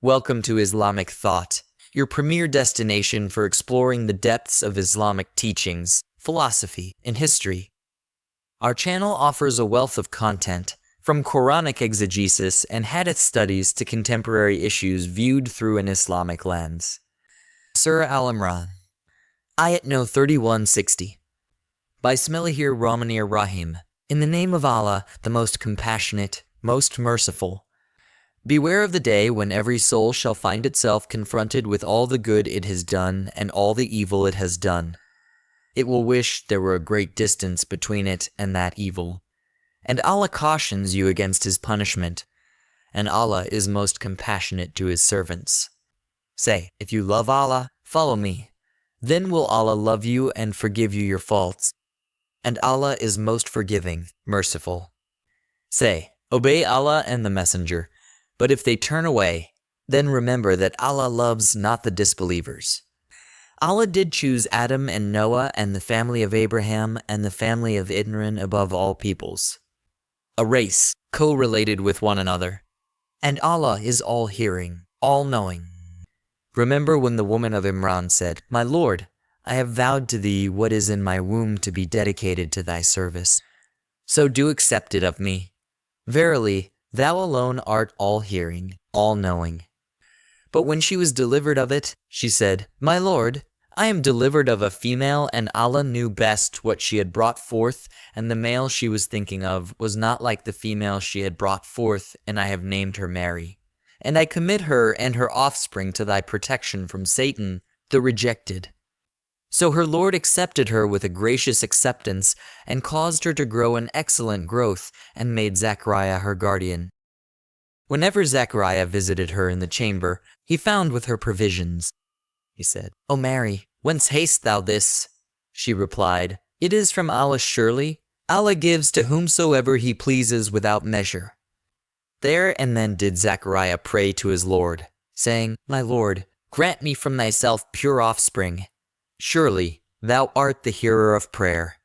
Welcome to Islamic Thought, your premier destination for exploring the depths of Islamic teachings, philosophy, and history. Our channel offers a wealth of content, from Quranic exegesis and Hadith studies to contemporary issues viewed through an Islamic lens. Surah Al-Imran Ayat No 3160 Bismillahir-Rahmanir-Rahim. In the name of Allah, the most compassionate, most merciful. Beware of the day when every soul shall find itself confronted with all the good it has done and all the evil it has done. It will wish there were a great distance between it and that evil. And Allah cautions you against His punishment, and Allah is most compassionate to His servants. Say, if you love Allah, follow me. Then will Allah love you and forgive you your faults. And Allah is most forgiving, merciful. Say, obey Allah and the Messenger. But if they turn away, then remember that Allah loves not the disbelievers. Allah did choose Adam and Noah and the family of Abraham and the family of Idran above all peoples, a race co-related with one another. And Allah is all-hearing, all-knowing. Remember when the woman of Imran said, "My Lord, I have vowed to thee what is in my womb to be dedicated to thy service. So do accept it of me. Verily, thou alone art all-hearing, all-knowing." But when she was delivered of it, she said, "My Lord, I am delivered of a female, and Allah knew best what she had brought forth, and the male she was thinking of was not like the female she had brought forth, and I have named her Mary. And I commit her and her offspring to thy protection from Satan, the rejected." So her Lord accepted her with a gracious acceptance, and caused her to grow in excellent growth, and made Zachariah her guardian. Whenever Zachariah visited her in the chamber, he found with her provisions. He said, "O Mary, whence hast thou this?" She replied, "It is from Allah surely. Allah gives to whomsoever He pleases without measure." There and then did Zachariah pray to his Lord, saying, "My Lord, grant me from thyself pure offspring. Surely, thou art the hearer of prayer."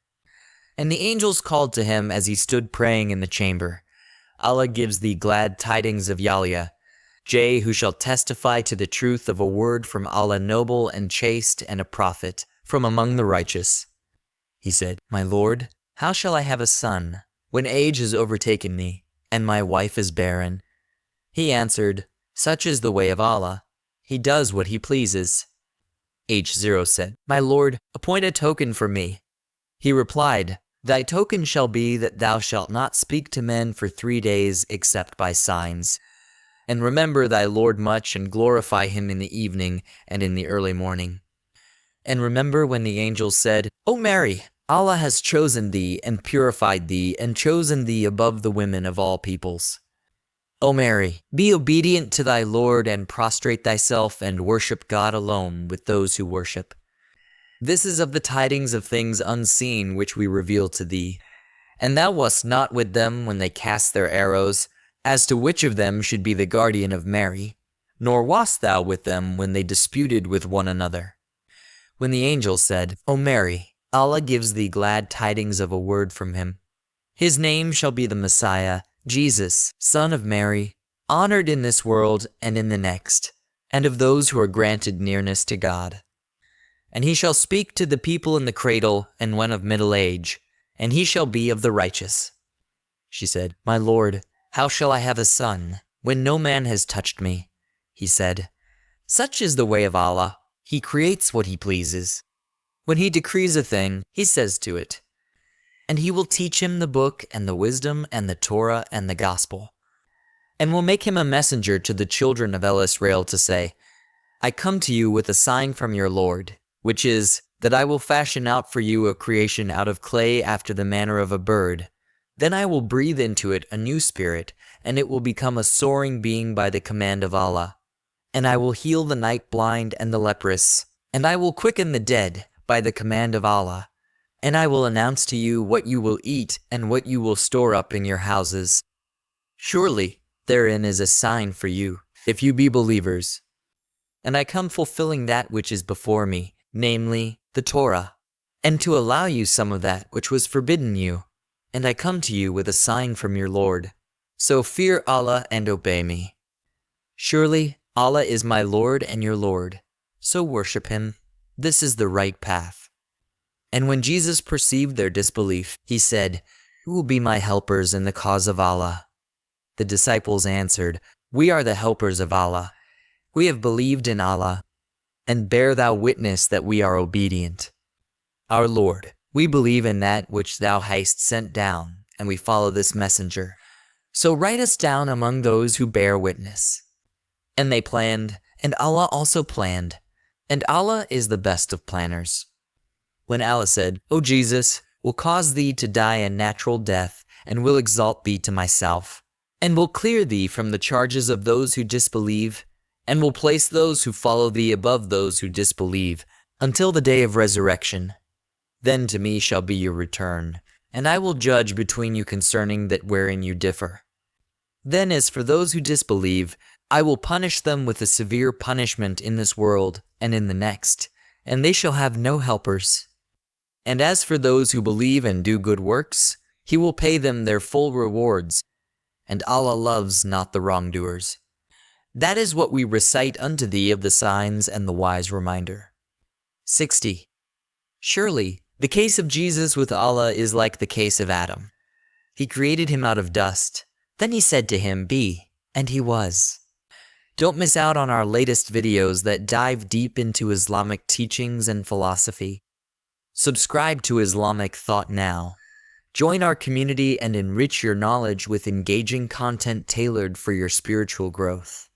And the angels called to him as he stood praying in the chamber, "Allah gives thee glad tidings of Yahya, who shall testify to the truth of a word from Allah noble and chaste and a prophet from among the righteous." He said, "My Lord, how shall I have a son, when age has overtaken me, and my wife is barren?" He answered, "Such is the way of Allah. He does what He pleases." H0 said, "My Lord, appoint a token for me." He replied, "Thy token shall be that thou shalt not speak to men for 3 days except by signs. And remember thy Lord much and glorify Him in the evening and in the early morning." And remember when the angels said, "O Mary, Allah has chosen thee and purified thee and chosen thee above the women of all peoples. O Mary, be obedient to thy Lord and prostrate thyself and worship God alone with those who worship. This is of the tidings of things unseen which we reveal to thee. And thou wast not with them when they cast their arrows, as to which of them should be the guardian of Mary, nor wast thou with them when they disputed with one another." When the angel said, "O Mary, Allah gives thee glad tidings of a word from Him. His name shall be the Messiah, Jesus, son of Mary, honored in this world and in the next, and of those who are granted nearness to God. And He shall speak to the people in the cradle and when of middle age, and He shall be of the righteous." She said, "My Lord, how shall I have a son, when no man has touched me?" He said, "Such is the way of Allah. He creates what He pleases. When He decrees a thing, He says to it. And He will teach him the book and the wisdom and the Torah and the gospel. And will make him a messenger to the children of Israel to say, I come to you with a sign from your Lord, which is, that I will fashion out for you a creation out of clay after the manner of a bird. Then I will breathe into it a new spirit, and it will become a soaring being by the command of Allah. And I will heal the night blind and the leprous, and I will quicken the dead by the command of Allah. And I will announce to you what you will eat and what you will store up in your houses. Surely, therein is a sign for you, if you be believers. And I come fulfilling that which is before me, namely, the Torah, and to allow you some of that which was forbidden you. And I come to you with a sign from your Lord. So fear Allah and obey me. Surely, Allah is my Lord and your Lord, so worship Him. This is the right path. And when Jesus perceived their disbelief, He said, "Who will be my helpers in the cause of Allah?" The disciples answered, "We are the helpers of Allah. We have believed in Allah, and bear thou witness that we are obedient. Our Lord, we believe in that which thou hast sent down, and we follow this messenger. So write us down among those who bear witness." And they planned, and Allah also planned, and Allah is the best of planners. When Allah said, "O Jesus, will cause thee to die a natural death, and will exalt thee to myself, and will clear thee from the charges of those who disbelieve, and will place those who follow thee above those who disbelieve, until the day of resurrection. Then to me shall be your return, and I will judge between you concerning that wherein you differ. Then as for those who disbelieve, I will punish them with a severe punishment in this world and in the next, and they shall have no helpers. And as for those who believe and do good works, He will pay them their full rewards, and Allah loves not the wrongdoers. That is what we recite unto thee of the signs and the wise reminder. 60. Surely, the case of Jesus with Allah is like the case of Adam. He created him out of dust. Then He said to him, "Be," and he was. Don't miss out on our latest videos that dive deep into Islamic teachings and philosophy. Subscribe to Islamic Thought now. Join our community and enrich your knowledge with engaging content tailored for your spiritual growth.